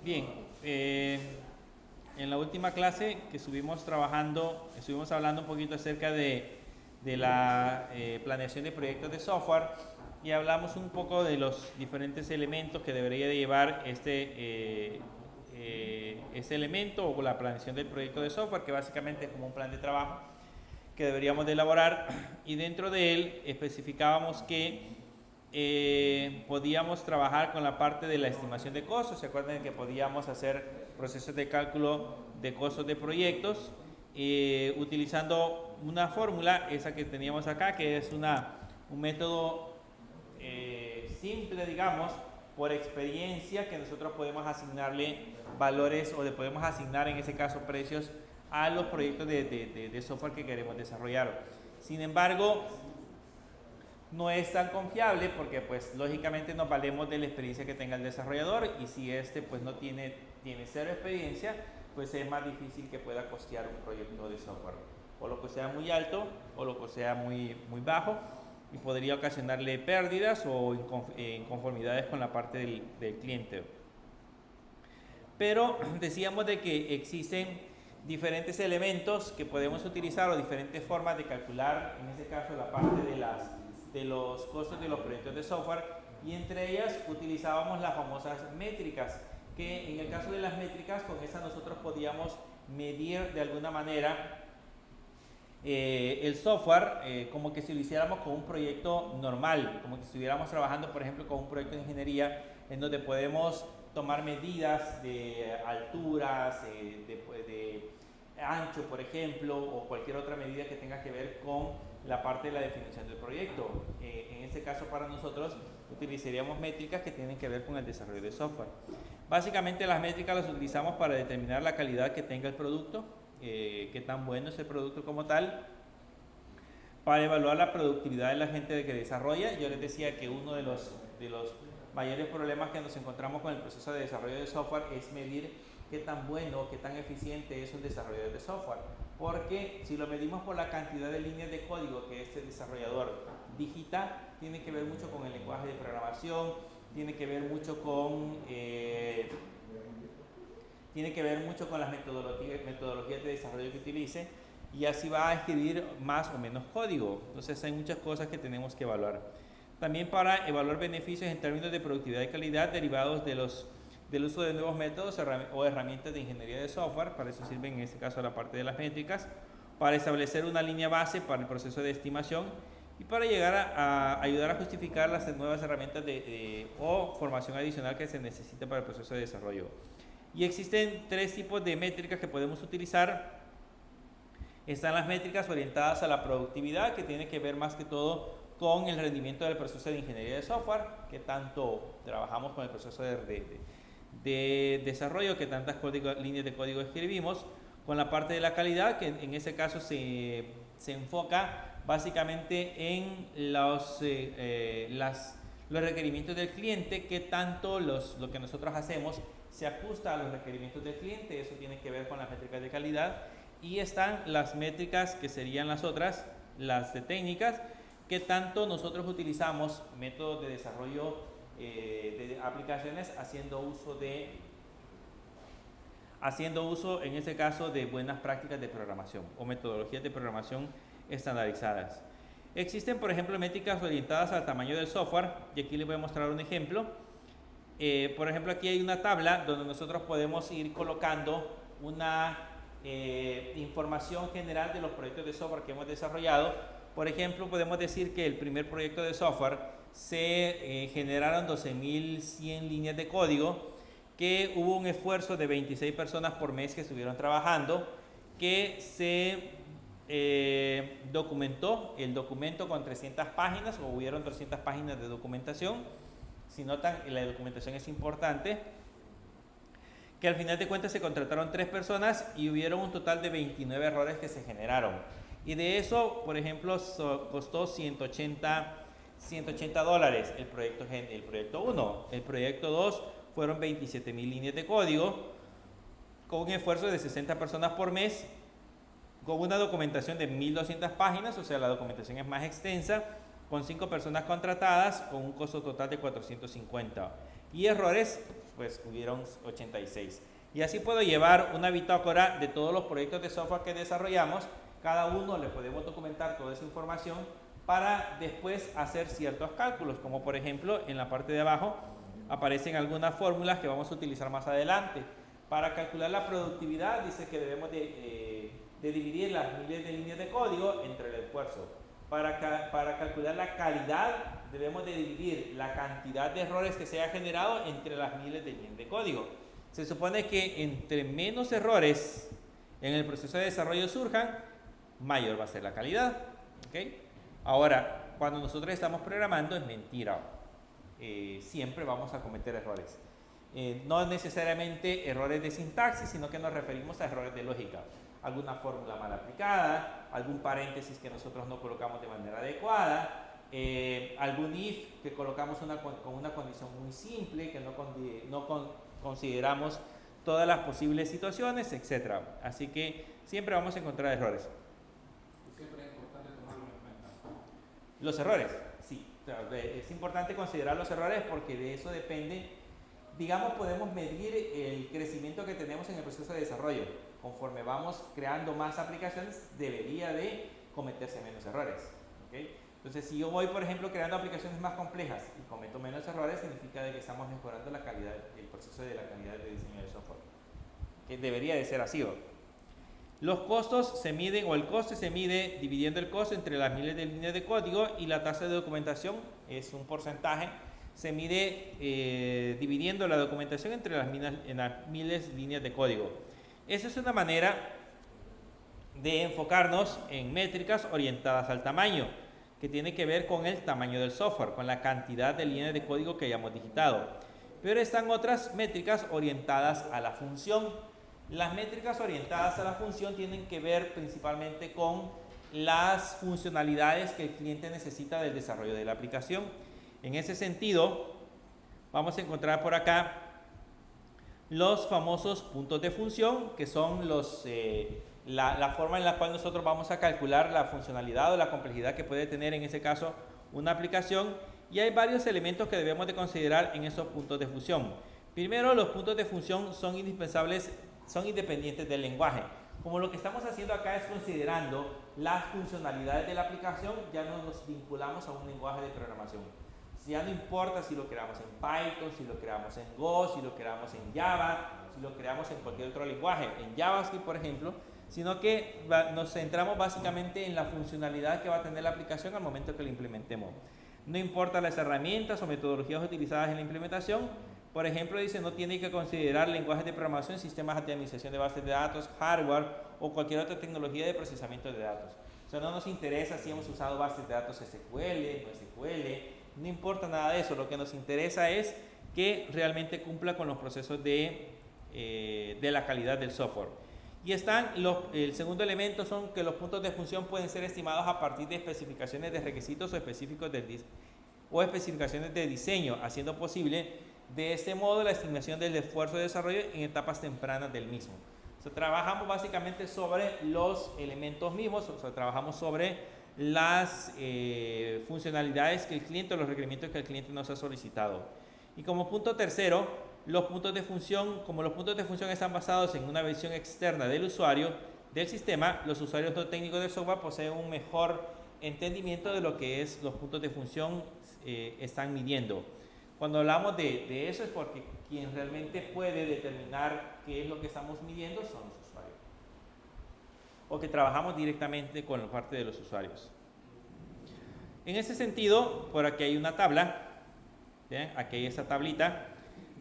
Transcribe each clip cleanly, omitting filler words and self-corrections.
Bien, en la última clase que estuvimos hablando un poquito acerca de la planeación de proyectos de software y hablamos un poco de los diferentes elementos que debería de llevar este elemento o la planeación del proyecto de software, que básicamente es como un plan de trabajo que deberíamos de elaborar, y dentro de él especificábamos que podíamos trabajar con la parte de la estimación de costos. Se acuerdan que podíamos hacer procesos de cálculo de costos de proyectos utilizando una fórmula, esa que teníamos acá, que es un método simple, digamos, por experiencia, que nosotros podemos asignarle valores o le podemos asignar en ese caso precios a los proyectos de software que queremos desarrollar. Sin embargo, no es tan confiable porque pues lógicamente nos valemos de la experiencia que tenga el desarrollador, y si pues no tiene cero experiencia, pues es más difícil que pueda costear un proyecto de software, o lo que sea muy alto o lo que sea muy bajo, y podría ocasionarle pérdidas o inconformidades con la parte del cliente. Pero decíamos de que existen diferentes elementos que podemos utilizar o diferentes formas de calcular, en este caso la parte de los costos de los proyectos de software, y entre ellas utilizábamos las famosas métricas, que en el caso de las métricas, con esas nosotros podíamos medir de alguna manera el software, como que si lo hiciéramos con un proyecto normal, como que si estuviéramos trabajando, por ejemplo, con un proyecto de ingeniería, en donde podemos tomar medidas de alturas, de ancho, por ejemplo, o cualquier otra medida que tenga que ver con la parte de la definición del proyecto. En este caso, para nosotros utilizaríamos métricas que tienen que ver con el desarrollo de software. Básicamente las métricas las utilizamos para determinar la calidad que tenga el producto, qué tan bueno es el producto como tal, para evaluar la productividad de la gente que desarrolla. Yo les decía que uno de los mayores problemas que nos encontramos con el proceso de desarrollo de software es medir qué tan bueno, qué tan eficiente es un desarrollador de software, porque si lo medimos por la cantidad de líneas de código que este desarrollador digita, tiene que ver mucho con el lenguaje de programación, tiene que ver mucho con las metodologías de desarrollo que utilice, y así va a escribir más o menos código. Entonces hay muchas cosas que tenemos que evaluar. También para evaluar beneficios en términos de productividad y calidad derivados del uso de nuevos métodos o herramientas de ingeniería de software. Para eso sirven en este caso la parte de las métricas, para establecer una línea base para el proceso de estimación y para llegar a ayudar a justificar las nuevas herramientas o formación adicional que se necesita para el proceso de desarrollo. Y existen tres tipos de métricas que podemos utilizar. Están las métricas orientadas a la productividad, que tiene que ver más que todo con el rendimiento del proceso de ingeniería de software, que tanto trabajamos con el proceso de desarrollo, que tantas líneas de código escribimos, con la parte de la calidad, que en ese caso se enfoca básicamente en los requerimientos del cliente, que tanto lo que nosotros hacemos se ajusta a los requerimientos del cliente. Eso tiene que ver con las métricas de calidad. Y están las métricas que serían las otras, las de técnicas, que tanto nosotros utilizamos métodos de desarrollo de aplicaciones haciendo uso en este caso de buenas prácticas de programación o metodologías de programación estandarizadas. Existen, por ejemplo, métricas orientadas al tamaño del software, y aquí les voy a mostrar un ejemplo. Por ejemplo, aquí hay una tabla donde nosotros podemos ir colocando una información general de los proyectos de software que hemos desarrollado. Por ejemplo, podemos decir que el primer proyecto de software se generaron 12.100 líneas de código, que hubo un esfuerzo de 26 personas por mes que estuvieron trabajando, que se documentó el documento con 300 páginas, o hubieron 300 páginas de documentación. Si notan, la documentación es importante. Que al final de cuentas se contrataron 3 personas y hubieron un total de 29 errores que se generaron. Y de eso, por ejemplo, costó $180 el proyecto 1. El proyecto 2 fueron 27.000 líneas de código, con un esfuerzo de 60 personas por mes, con una documentación de 1.200 páginas, o sea, la documentación es más extensa, con 5 personas contratadas, con un costo total de 450. Y errores pues hubieron 86. Y así puedo llevar una bitácora de todos los proyectos de software que desarrollamos. Cada uno le podemos documentar toda esa información para después hacer ciertos cálculos, como por ejemplo en la parte de abajo aparecen algunas fórmulas que vamos a utilizar más adelante. Para calcular la productividad dice que debemos de dividir las miles de líneas de código entre el esfuerzo. Para calcular la calidad debemos de dividir la cantidad de errores que se haya generado entre las miles de líneas de código. Se supone que entre menos errores en el proceso de desarrollo surjan, mayor va a ser la calidad. ¿Okay? Ahora, cuando nosotros estamos programando es mentira. Siempre vamos a cometer errores. No necesariamente errores de sintaxis, sino que nos referimos a errores de lógica. Alguna fórmula mal aplicada, algún paréntesis que nosotros no colocamos de manera adecuada, algún if que colocamos con una condición muy simple, que no consideramos todas las posibles situaciones, etc. Así que siempre vamos a encontrar errores. Siempre es importante tomarlo en cuenta. Los errores, sí. Es importante considerar los errores porque de eso depende, digamos, podemos medir el crecimiento que tenemos en el proceso de desarrollo. Conforme vamos creando más aplicaciones, debería de cometerse menos errores. ¿Okay? Entonces, si yo voy, por ejemplo, creando aplicaciones más complejas y cometo menos errores, significa de que estamos mejorando la calidad, el proceso de la calidad de diseño del software. Que debería de ser así. Los costos se miden, o el coste se mide dividiendo el costo entre las miles de líneas de código, y la tasa de documentación es un porcentaje, se mide dividiendo la documentación entre las miles de líneas de código. Esa es una manera de enfocarnos en métricas orientadas al tamaño, que tiene que ver con el tamaño del software, con la cantidad de líneas de código que hayamos digitado. Pero están otras métricas orientadas a la función. Las métricas orientadas a la función tienen que ver principalmente con las funcionalidades que el cliente necesita del desarrollo de la aplicación. En ese sentido, vamos a encontrar por acá los famosos puntos de función, que son la forma en la cual nosotros vamos a calcular la funcionalidad o la complejidad que puede tener en ese caso una aplicación, y hay varios elementos que debemos de considerar en esos puntos de función. Primero, los puntos de función son indispensables, son independientes del lenguaje. Como lo que estamos haciendo acá es considerando las funcionalidades de la aplicación, ya no nos vinculamos a un lenguaje de programación. Ya no importa si lo creamos en Python, si lo creamos en Go, si lo creamos en Java, si lo creamos en cualquier otro lenguaje, en JavaScript por ejemplo, sino que nos centramos básicamente en la funcionalidad que va a tener la aplicación al momento que la implementemos. No importa las herramientas o metodologías utilizadas en la implementación. Por ejemplo, dice, no tiene que considerar lenguajes de programación, sistemas de administración de bases de datos, hardware o cualquier otra tecnología de procesamiento de datos. O sea, no nos interesa si hemos usado bases de datos SQL, no SQL, no importa nada de eso. Lo que nos interesa es que realmente cumpla con los procesos de la calidad del software. Y el segundo elemento son que los puntos de función pueden ser estimados a partir de especificaciones de requisitos o especificaciones de diseño, haciendo posible de este modo la estimación del esfuerzo de desarrollo en etapas tempranas del mismo. O sea, trabajamos básicamente sobre los elementos mismos, o sea, trabajamos sobre las funcionalidades que el cliente o los requerimientos que el cliente nos ha solicitado. Y como punto tercero, los puntos de función, como los puntos de función están basados en una visión externa del usuario del sistema, los usuarios no técnicos del software poseen un mejor entendimiento de lo que es los puntos de función están midiendo. Cuando hablamos de eso es porque quien realmente puede determinar qué es lo que estamos midiendo son los usuarios, o que trabajamos directamente con la parte de los usuarios. En ese sentido, por aquí hay una tabla. ¿Bien? Aquí hay esta tablita.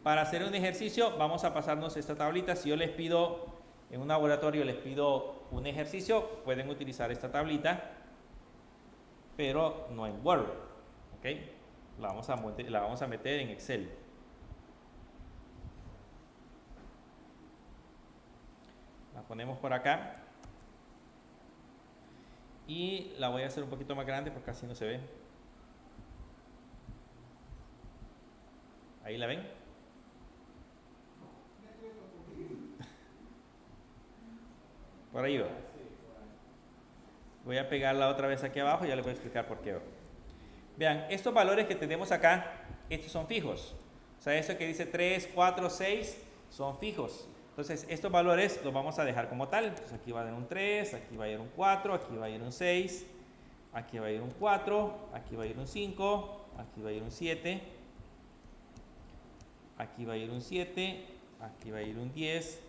Para hacer un ejercicio vamos a pasarnos esta tablita. Si yo les pido en un laboratorio, les pido un ejercicio, pueden utilizar esta tablita, pero no en Word. ¿Okay? La vamos a meter en Excel. La ponemos por acá y la voy a hacer un poquito más grande porque así no se ve. ¿Ahí la ven? Por ahí va. Voy a pegarla otra vez aquí abajo y ya les voy a explicar por qué. Vean, estos valores que tenemos acá, estos son fijos. O sea, eso que dice 3, 4, 6 son fijos. Entonces, estos valores los vamos a dejar como tal. Entonces, aquí va a ir un 3, aquí va a ir un 4, aquí va a ir un 6, aquí va a ir un 4, aquí va a ir un 5, aquí va a ir un 7, aquí va a ir un 7, aquí va a ir un 10.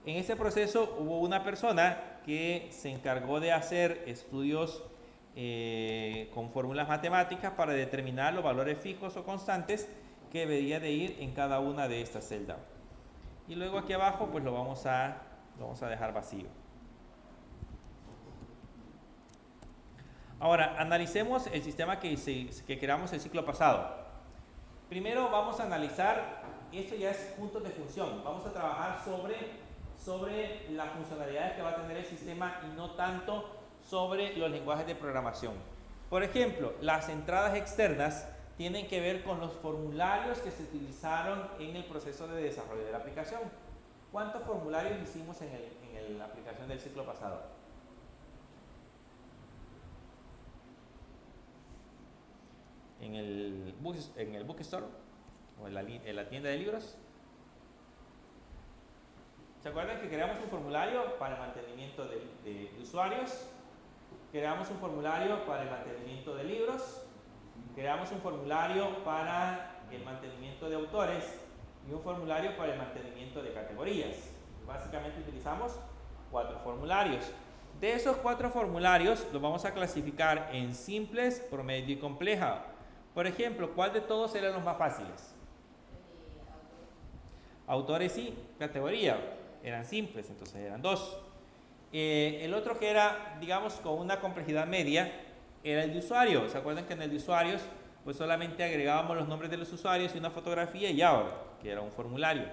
En este proceso hubo una persona que se encargó de hacer estudios con fórmulas matemáticas para determinar los valores fijos o constantes que debería de ir en cada una de estas celdas. Y luego aquí abajo pues lo vamos a dejar vacío. Ahora, analicemos el sistema que creamos el ciclo pasado. Primero vamos a analizar, esto ya es puntos de función, vamos a trabajar sobre las funcionalidades que va a tener el sistema y no tanto sobre los lenguajes de programación. Por ejemplo, las entradas externas tienen que ver con los formularios que se utilizaron en el proceso de desarrollo de la aplicación. ¿Cuántos formularios hicimos en la aplicación del ciclo pasado? En el bookstore o en la tienda de libros. ¿Se acuerdan que creamos un formulario para el mantenimiento de usuarios? Creamos un formulario para el mantenimiento de libros. Creamos un formulario para el mantenimiento de autores y un formulario para el mantenimiento de categorías. Básicamente utilizamos 4 formularios. De esos 4 formularios los vamos a clasificar en simples, promedio y compleja. Por ejemplo, ¿cuál de todos eran los más fáciles? Autores y categoría. Eran simples, entonces eran 2. El otro que era, digamos, con una complejidad media, era el de usuario. ¿Se acuerdan que en el de usuarios pues solamente agregábamos los nombres de los usuarios y una fotografía y ya, que era un formulario?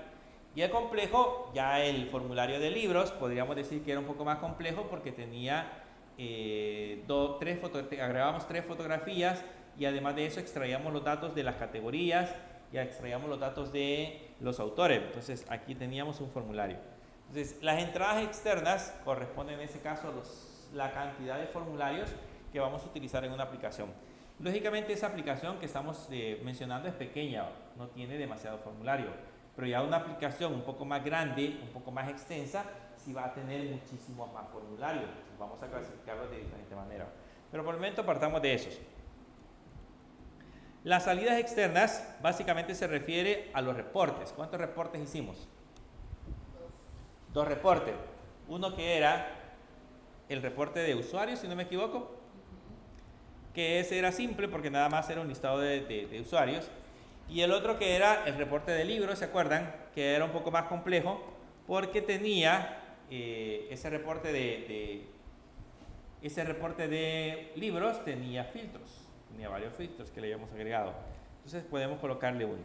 Y el complejo, ya el formulario de libros, podríamos decir que era un poco más complejo porque tenía agregábamos 3 fotografías y además de eso extraíamos los datos de las categorías y extraíamos los datos de los autores. Entonces aquí teníamos un formulario. Entonces las entradas externas corresponden en ese caso a la cantidad de formularios que vamos a utilizar en una aplicación. Lógicamente esa aplicación que estamos mencionando es pequeña, no tiene demasiado formulario, pero ya una aplicación un poco más grande, un poco más extensa, sí va a tener muchísimos más formularios. Entonces, vamos a clasificarlos de diferente manera. Pero por el momento partamos de esos. Las salidas externas básicamente se refiere a los reportes. ¿Cuántos reportes hicimos? 2 reportes. Uno que era el reporte de usuarios, si no me equivoco, que ese era simple porque nada más era un listado de usuarios. Y el otro que era el reporte de libros, ¿se acuerdan? Que era un poco más complejo porque tenía ese reporte de libros tenía filtros. Tenía varios filtros que le habíamos agregado. Entonces podemos colocarle uno.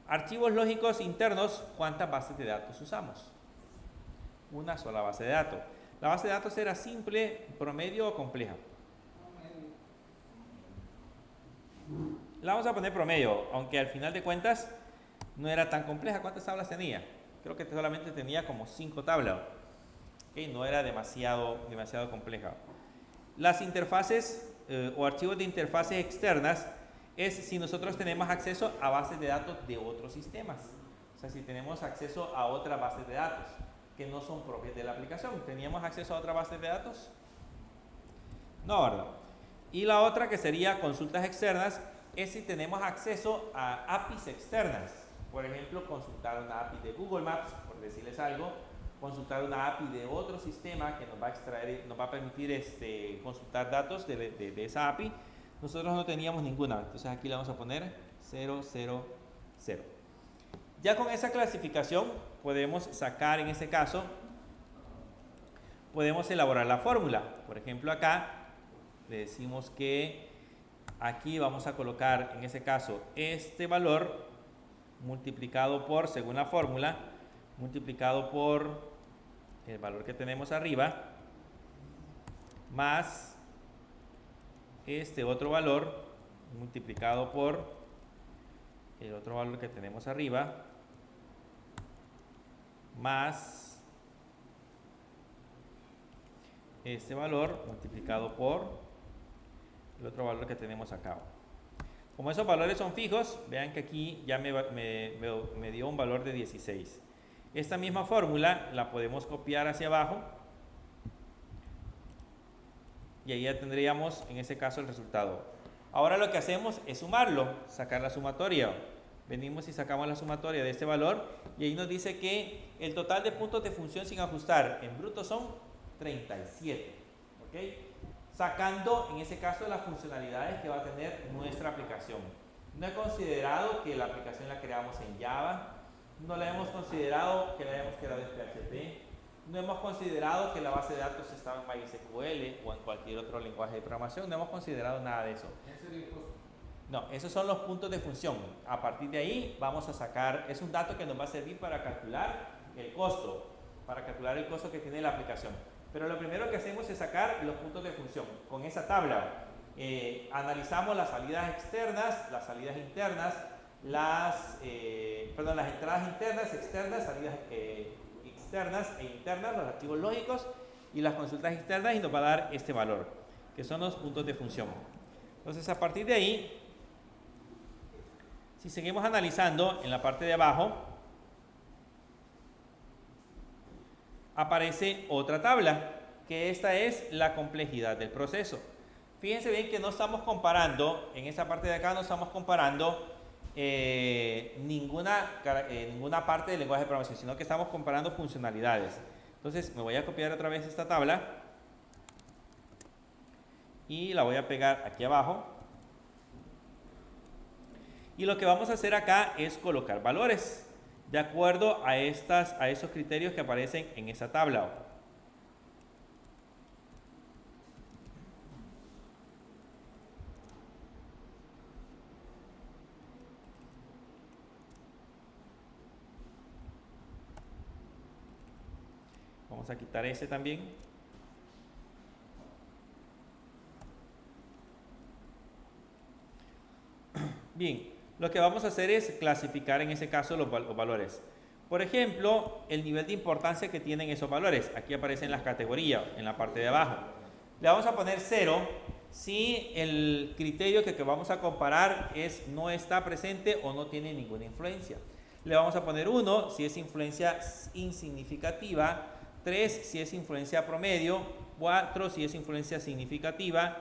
Archivos lógicos internos, ¿cuántas bases de datos usamos? Una sola base de datos. La base de datos era simple, promedio o compleja. La vamos a poner promedio, aunque al final de cuentas no era tan compleja. ¿Cuántas tablas tenía? Creo que solamente tenía como 5 tablas. ¿Okay? No era demasiado compleja. Las interfaces o archivos de interfaces externas es si nosotros tenemos acceso a bases de datos de otros sistemas. O sea, si tenemos acceso a otras bases de datos que no son propias de la aplicación. ¿Teníamos acceso a otra base de datos? No, ¿verdad? Y la otra que sería consultas externas es si tenemos acceso a APIs externas. Por ejemplo, consultar una API de Google Maps, por decirles algo, consultar una API de otro sistema que nos va a permitir consultar datos de esa API. Nosotros no teníamos ninguna, entonces aquí le vamos a poner 0, 0, 0. Ya con esa clasificación podemos sacar, en ese caso, podemos elaborar la fórmula. Por ejemplo, acá le decimos que aquí vamos a colocar, en ese caso, este valor multiplicado por, según la fórmula, multiplicado por el valor que tenemos arriba, más este otro valor multiplicado por el otro valor que tenemos arriba, más este valor multiplicado por el otro valor que tenemos acá. Como esos valores son fijos, vean que aquí ya me dio un valor de 16. Esta misma fórmula la podemos copiar hacia abajo y ahí ya tendríamos en ese caso el resultado. Ahora lo que hacemos es sumarlo, sacar la sumatoria. Venimos y sacamos la sumatoria de este valor y ahí nos dice que el total de puntos de función sin ajustar en bruto son 37. ¿Ok? Sacando en ese caso las funcionalidades que va a tener nuestra aplicación. No he considerado que la aplicación la creamos en Java, no la hemos considerado que la hayamos creado en PHP, no hemos considerado que la base de datos estaba en MySQL o en cualquier otro lenguaje de programación, no hemos considerado nada de eso. No, esos son los puntos de función. A partir de ahí vamos a sacar, es un dato que nos va a servir para calcular el costo, que tiene la aplicación. Pero lo primero que hacemos es sacar los puntos de función. Con esa tabla analizamos las salidas externas, las salidas internas, las entradas internas, externas, salidas externas e internas, los archivos lógicos y las consultas externas y nos va a dar este valor, que son los puntos de función. Entonces, a partir de ahí, si seguimos analizando en la parte de abajo, aparece otra tabla, que esta es la complejidad del proceso. Fíjense bien que no estamos comparando, en esa parte de acá no estamos comparando ninguna parte del lenguaje de programación, sino que estamos comparando funcionalidades. Entonces me voy a copiar otra vez esta tabla y la voy a pegar aquí abajo. Y lo que vamos a hacer acá es colocar valores de acuerdo a esos criterios que aparecen en esa tabla. Vamos a quitar ese también. Bien, lo que vamos a hacer es clasificar en ese caso los valores. Por ejemplo, el nivel de importancia que tienen esos valores. Aquí aparecen las categorías en la parte de abajo. Le vamos a poner 0 si el criterio que vamos a comparar no está presente o no tiene ninguna influencia. Le vamos a poner 1 si es influencia insignificativa, 3 si es influencia promedio, 4 si es influencia significativa,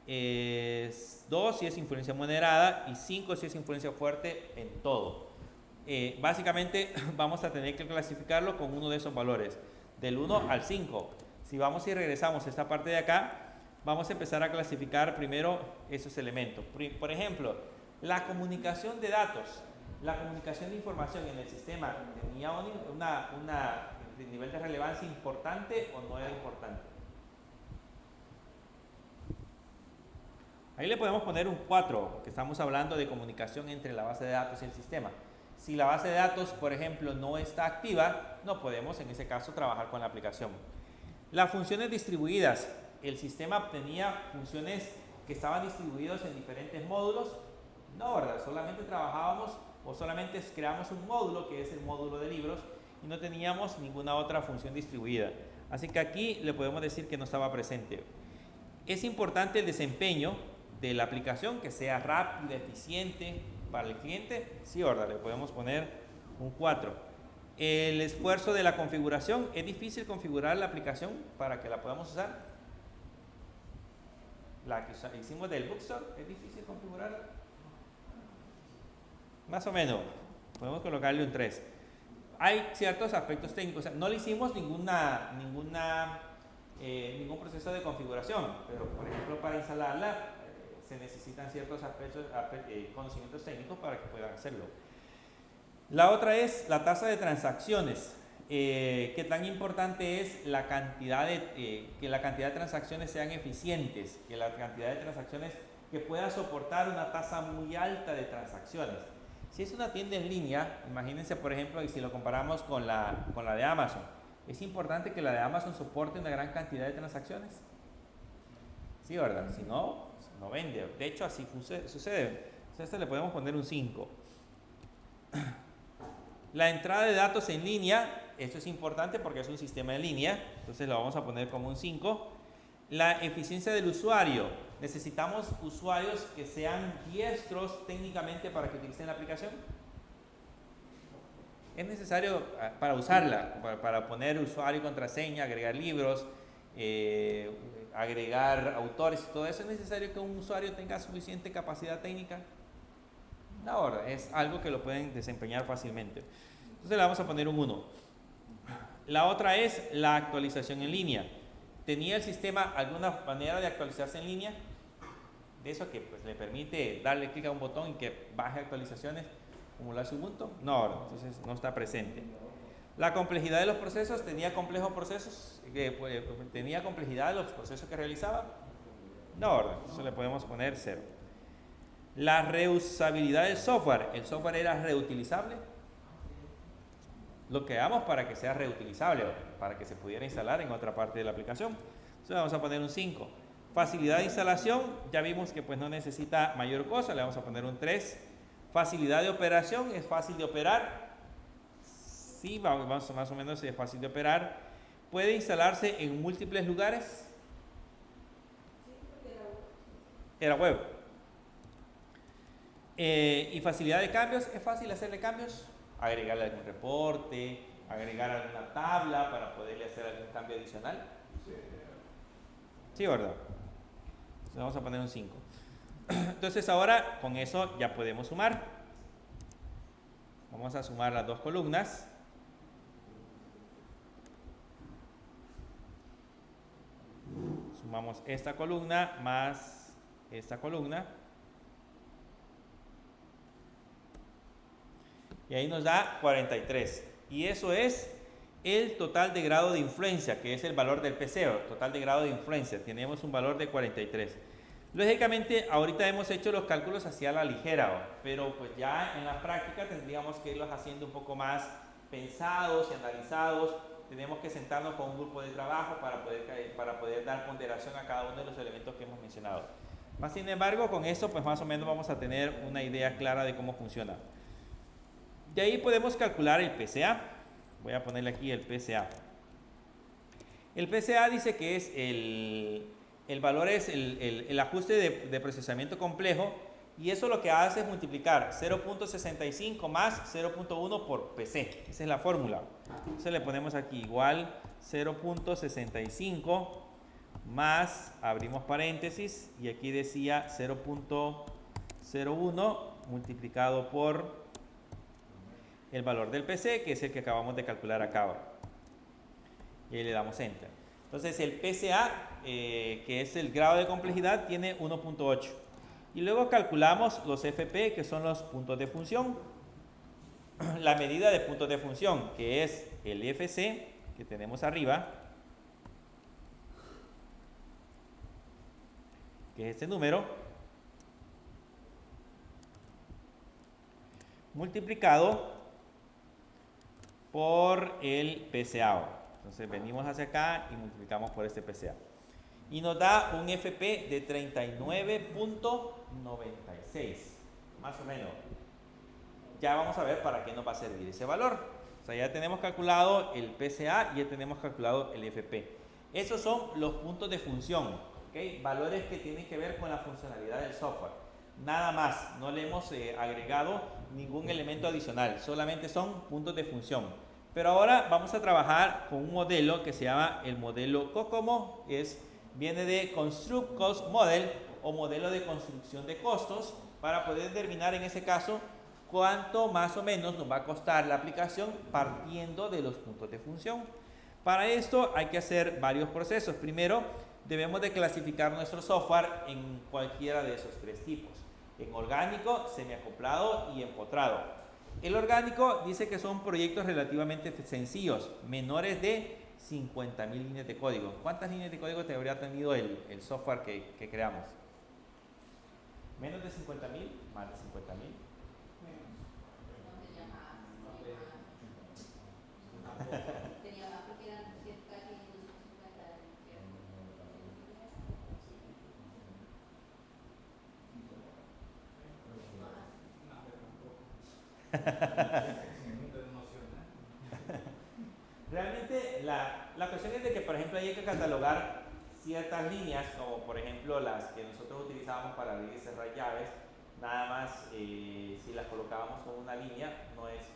2 si es influencia moderada y 5 si es influencia fuerte en todo. Básicamente vamos a tener que clasificarlo con uno de esos valores, del 1 al 5. Si vamos y regresamos a esta parte de acá, vamos a empezar a clasificar primero esos elementos. Por ejemplo, la comunicación de datos, la comunicación de información en el sistema tenía un nivel de relevancia importante o no era importante. Ahí le podemos poner un 4, porque estamos hablando de comunicación entre la base de datos y el sistema. Si la base de datos, por ejemplo, no está activa, no podemos en ese caso trabajar con la aplicación. Las funciones distribuidas. El sistema tenía funciones que estaban distribuidas en diferentes módulos. No, ¿verdad? Solamente trabajábamos o solamente creamos un módulo, que es el módulo de libros, y no teníamos ninguna otra función distribuida. Así que aquí le podemos decir que no estaba presente. Es importante el desempeño de la aplicación, que sea rápida, eficiente para el cliente. Sí, ¿verdad? Le podemos poner un 4. El esfuerzo de la configuración. ¿Es difícil configurar la aplicación para que la podamos usar? La que hicimos del Bookstore, ¿es difícil configurarla? Más o menos. Podemos colocarle un 3. Hay ciertos aspectos técnicos. O sea, no le hicimos ningún proceso de configuración, pero por ejemplo para instalarla se necesitan ciertos aspectos, conocimientos técnicos para que puedan hacerlo. La otra es la tasa de transacciones. ¿Qué tan importante es que la cantidad de transacciones sean eficientes? Que la cantidad de transacciones que pueda soportar una tasa muy alta de transacciones. Si es una tienda en línea, imagínense por ejemplo, y si lo comparamos con la de Amazon, es importante que la de Amazon soporte una gran cantidad de transacciones. Sí, ¿verdad? Si no, no vende. De hecho, así sucede. A este le podemos poner un 5. La entrada de datos en línea, esto es importante porque es un sistema en línea, entonces lo vamos a poner como un 5. La eficiencia del usuario. Necesitamos usuarios que sean diestros técnicamente para que utilicen la aplicación. Es necesario para usarla, para poner usuario y contraseña, agregar libros, agregar autores y todo eso. ¿Es necesario que un usuario tenga suficiente capacidad técnica? No, es algo que lo pueden desempeñar fácilmente. Entonces le vamos a poner un 1. La otra es la actualización en línea. ¿Tenía el sistema alguna manera de actualizarse en línea? De eso que pues, le permite darle clic a un botón y que baje actualizaciones, acumular su Ubuntu. No, entonces no está presente. La complejidad de los procesos, ¿tenía complejos procesos? ¿Tenía complejidad de los procesos que realizaba? No, eso le podemos poner 0. La reusabilidad del software, ¿el software era reutilizable? Lo creamos para que sea reutilizable, para que se pudiera instalar en otra parte de la aplicación. Entonces vamos a poner un 5. Facilidad de instalación, ya vimos que pues no necesita mayor cosa, le vamos a poner un 3. Facilidad de operación, es fácil de operar. Sí, vamos, más o menos es fácil de operar. ¿Puede instalarse en múltiples lugares? Era web. Y facilidad de cambios, es fácil hacerle cambios. Agregarle algún reporte, agregar alguna tabla para poderle hacer algún cambio adicional. Sí, ¿verdad? Entonces vamos a poner un 5. Entonces ahora con eso ya podemos sumar. Vamos a sumar las dos columnas. Sumamos esta columna más esta columna. Y ahí nos da 43. Y eso es el total de grado de influencia, que es el valor del PC, total de grado de influencia. Tenemos un valor de 43. Lógicamente, ahorita hemos hecho los cálculos hacia la ligera, pero pues ya en la práctica tendríamos que irlos haciendo un poco más pensados y analizados. Tenemos que sentarnos con un grupo de trabajo para poder dar ponderación a cada uno de los elementos que hemos mencionado. Más sin embargo, con eso pues más o menos vamos a tener una idea clara de cómo funciona. De ahí podemos calcular el PCA. Voy a ponerle aquí el PCA. El PCA dice que es el valor es el ajuste de procesamiento complejo, y eso lo que hace es multiplicar 0.65 más 0.1 por PC. Esa es la fórmula. Entonces le ponemos aquí igual 0.65 más, abrimos paréntesis, y aquí decía 0.01 multiplicado por el valor del PC, que es el que acabamos de calcular acá. Y ahí le damos Enter. Entonces el PCA, que es el grado de complejidad, tiene 1.8. Y luego calculamos los FP, que son los puntos de función. La medida de puntos de función, que es el FC, que tenemos arriba, que es este número, multiplicado por el PCA. Entonces venimos hacia acá y multiplicamos por este PCA. Y nos da un FP de 39.96, más o menos. Ya vamos a ver para qué nos va a servir ese valor. O sea, ya tenemos calculado el PCA y ya tenemos calculado el FP. Esos son los puntos de función, ¿okay? Valores que tienen que ver con la funcionalidad del software. Nada más, no le hemos agregado ningún elemento adicional, solamente son puntos de función. Pero ahora vamos a trabajar con un modelo que se llama el modelo COCOMO, viene de Construct Cost Model, o modelo de construcción de costos, para poder determinar en ese caso cuánto más o menos nos va a costar la aplicación partiendo de los puntos de función. Para esto hay que hacer varios procesos. Primero, debemos de clasificar nuestro software en cualquiera de esos tres tipos: en orgánico, semiacoplado y empotrado. El orgánico dice que son proyectos relativamente sencillos, menores de 50.000 líneas de código. ¿Cuántas líneas de código te habría tenido el software que creamos? ¿Menos de 50.000? ¿Más de 50.000? Tenía más porque eran casi 250. Realmente la cuestión es de que, por ejemplo, hay que catalogar ciertas líneas, como por ejemplo las que nosotros utilizábamos para abrir y cerrar llaves, nada más si las colocábamos con una línea,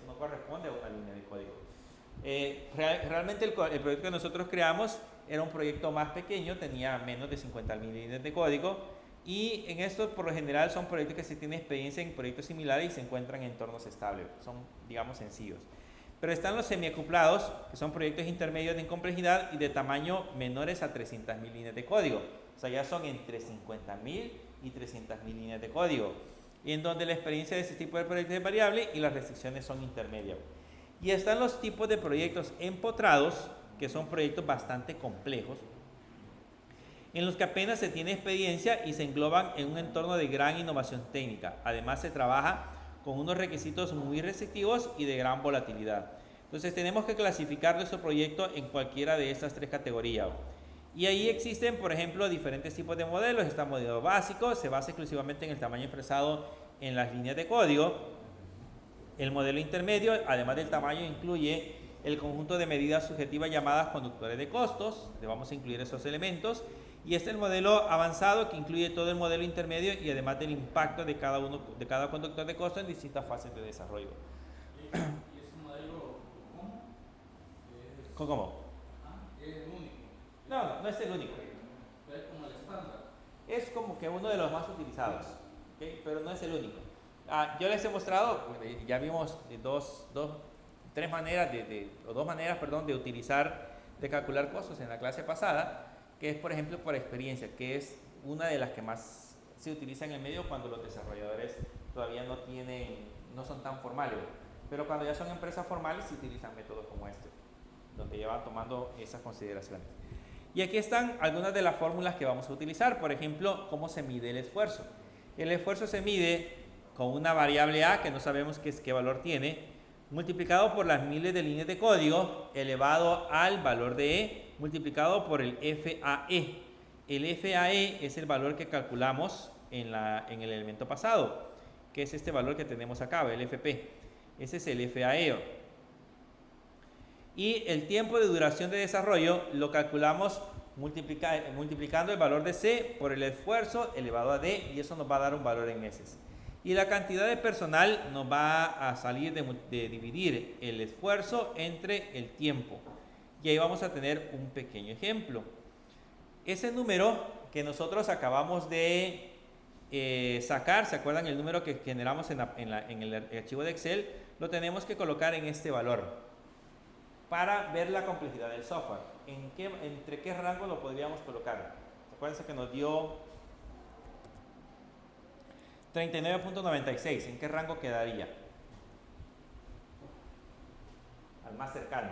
no corresponde a una línea de código. Realmente el proyecto que nosotros creamos era un proyecto más pequeño, tenía menos de 50.000 líneas de código, y en estos por lo general son proyectos que se tienen experiencia en proyectos similares y se encuentran en entornos estables, son digamos sencillos. Pero están los semiacoplados, que son proyectos intermedios en complejidad y de tamaño menores a 300.000 líneas de código. O sea, ya son entre 50.000 y 300.000 líneas de código, y en donde la experiencia de este tipo de proyectos es variable y las restricciones son intermedias. Y están los tipos de proyectos empotrados, que son proyectos bastante complejos, en los que apenas se tiene experiencia y se engloban en un entorno de gran innovación técnica. Además, se trabaja con unos requisitos muy restrictivos y de gran volatilidad. Entonces, tenemos que clasificar nuestro proyecto en cualquiera de estas tres categorías. Y ahí existen, por ejemplo, diferentes tipos de modelos. Está el modelo básico, se basa exclusivamente en el tamaño expresado en las líneas de código. El modelo intermedio, además del tamaño, incluye el conjunto de medidas subjetivas llamadas conductores de costos. Le vamos a incluir esos elementos. Y este es el modelo avanzado, que incluye todo el modelo intermedio y además del impacto de cada conductor de costos en distintas fases de desarrollo. ¿Y ese modelo cómo? ¿Cómo? ¿Es el único? No es el único. Es como el estándar. Es como que uno de los más utilizados, ¿okay? Pero no es el único. Yo les he mostrado, ya vimos dos maneras de utilizar, de calcular costos en la clase pasada, que es por ejemplo por experiencia, que es una de las que más se utiliza en el medio cuando los desarrolladores todavía no son tan formales, pero cuando ya son empresas formales se utilizan métodos como este, donde ya van tomando esas consideraciones. Y aquí están algunas de las fórmulas que vamos a utilizar. Por ejemplo, cómo se mide el esfuerzo. El esfuerzo se mide con una variable A, que no sabemos qué valor tiene, multiplicado por las miles de líneas de código, elevado al valor de E, multiplicado por el FAE. El FAE es el valor que calculamos en el elemento pasado, que es este valor que tenemos acá, el FP. Ese es el FAE. Y el tiempo de duración de desarrollo lo calculamos multiplicando el valor de C por el esfuerzo elevado a D, y eso nos va a dar un valor en meses. Y la cantidad de personal nos va a salir de dividir el esfuerzo entre el tiempo. Y ahí vamos a tener un pequeño ejemplo. Ese número que nosotros acabamos de sacar, ¿se acuerdan el número que generamos en el archivo de Excel? Lo tenemos que colocar en este valor para ver la complejidad del software. ¿Entre qué rango lo podríamos colocar? Acuérdense que nos dio 39.96. ¿En qué rango quedaría? Al más cercano.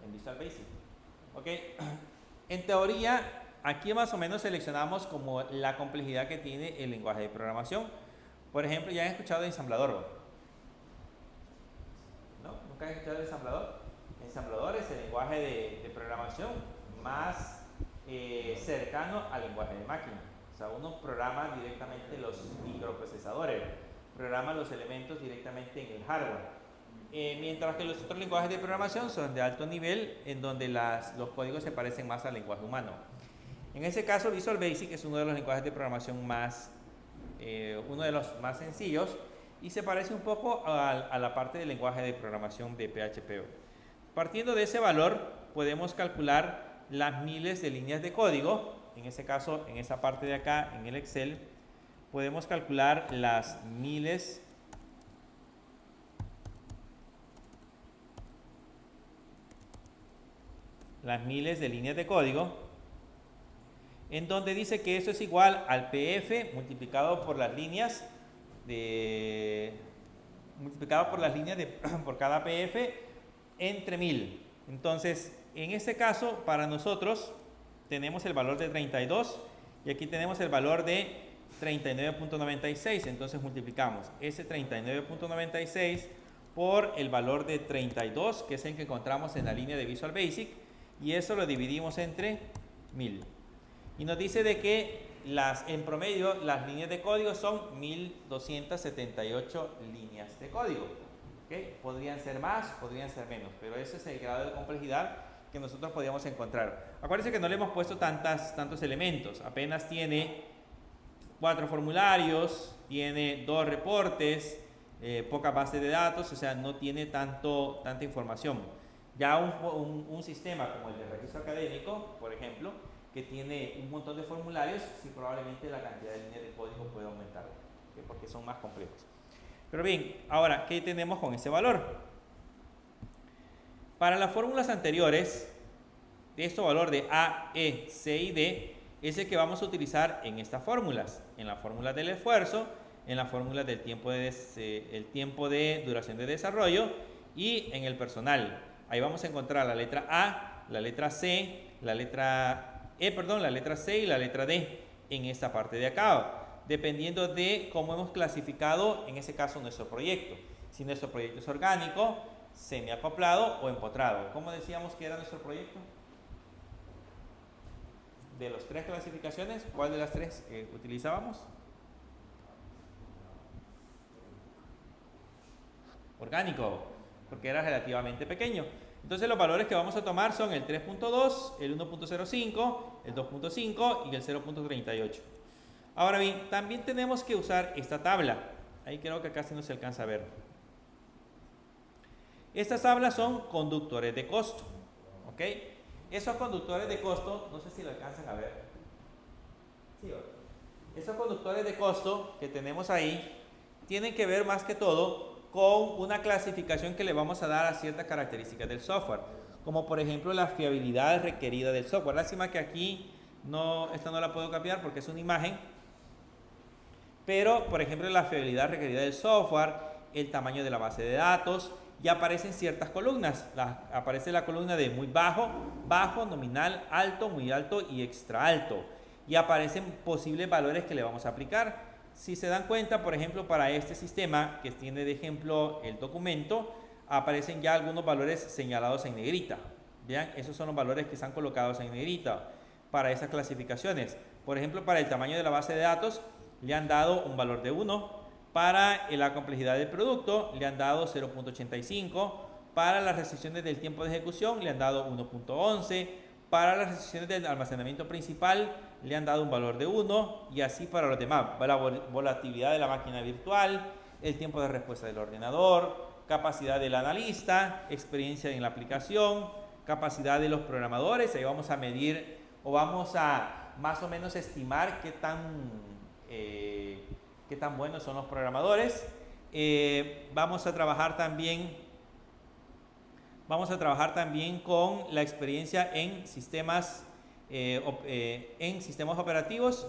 En Visual Basic. Ok. En teoría, aquí más o menos seleccionamos como la complejidad que tiene el lenguaje de programación. Por ejemplo, ¿ya han escuchado de ensamblador? ¿No? ¿Nunca han escuchado de ensamblador? Ensamblador es el lenguaje de programación más cercano al lenguaje de máquina. O sea, uno programa directamente los microprocesadores, programa los elementos directamente en el hardware. Mientras que los otros lenguajes de programación son de alto nivel, en donde los códigos se parecen más al lenguaje humano. En ese caso, Visual Basic es uno de los lenguajes de programación uno de los más sencillos, y se parece un poco a la parte del lenguaje de programación de PHP. Partiendo de ese valor, podemos calcular las miles de líneas de código. En ese caso, en esa parte de acá, en el Excel, podemos calcular las miles de líneas de código, en donde dice que eso es igual al PF multiplicado por las líneas por cada PF entre 1000. Entonces, en este caso, para nosotros tenemos el valor de 32 y aquí tenemos el valor de 39.96. Entonces multiplicamos ese 39.96 por el valor de 32, que es el que encontramos en la línea de Visual Basic, y eso lo dividimos entre 1000. Y nos dice de que en promedio las líneas de código son 1278 líneas de código. ¿Okay? Podrían ser más, podrían ser menos, pero ese es el grado de complejidad que nosotros podíamos encontrar. Acuérdense que no le hemos puesto tantos elementos, apenas tiene 4 formularios, tiene 2 reportes, poca base de datos, o sea, no tiene tanta información. Ya un sistema como el de registro académico, por ejemplo, que tiene un montón de formularios, sí, probablemente la cantidad de líneas de código puede aumentar, ¿okay? Porque son más complejos. Pero bien, ahora, ¿qué tenemos con ese valor? Para las fórmulas anteriores, este valor de A, E, C y D es el que vamos a utilizar en estas fórmulas, en la fórmula del esfuerzo, en la fórmula del tiempo de duración de desarrollo y en el personal. Ahí vamos a encontrar la letra A, la letra C, la letra C y la letra D en esta parte de acá, dependiendo de cómo hemos clasificado, en ese caso, nuestro proyecto. Si nuestro proyecto es orgánico, semiacoplado o empotrado. ¿Cómo decíamos que era nuestro proyecto? De las 3 clasificaciones, ¿cuál de las 3 utilizábamos? Orgánico, porque era relativamente pequeño. Entonces los valores que vamos a tomar son el 3.2, el 1.05, el 2.5 y el 0.38. Ahora bien, también tenemos que usar esta tabla. Ahí creo que casi no se alcanza a ver. Estas tablas son conductores de costo. ¿Ok? Esos conductores de costo, no sé si lo alcanzan a ver. Sí, esos conductores de costo que tenemos ahí tienen que ver más que todo con una clasificación que le vamos a dar a ciertas características del software, como por ejemplo la fiabilidad requerida del software. Lástima que aquí esta no la puedo cambiar porque es una imagen, pero por ejemplo la fiabilidad requerida del software, el tamaño de la base de datos, ya aparecen ciertas columnas. Aparece la columna de muy bajo, bajo, nominal, alto, muy alto y extra alto, y aparecen posibles valores que le vamos a aplicar. Si se dan cuenta, por ejemplo, para este sistema que tiene de ejemplo el documento, aparecen ya algunos valores señalados en negrita. Vean, esos son los valores que están colocados en negrita para esas clasificaciones. Por ejemplo, para el tamaño de la base de datos le han dado un valor de 1, para la complejidad del producto le han dado 0.85, para las restricciones del tiempo de ejecución le han dado 1.11, para las restricciones del almacenamiento principal le han dado un valor de 1 y así para los demás. La volatilidad de la máquina virtual, el tiempo de respuesta del ordenador, capacidad del analista, experiencia en la aplicación, capacidad de los programadores. Ahí vamos a medir o vamos a más o menos estimar qué tan buenos son los programadores. Vamos a trabajar también con la experiencia en sistemas operativos,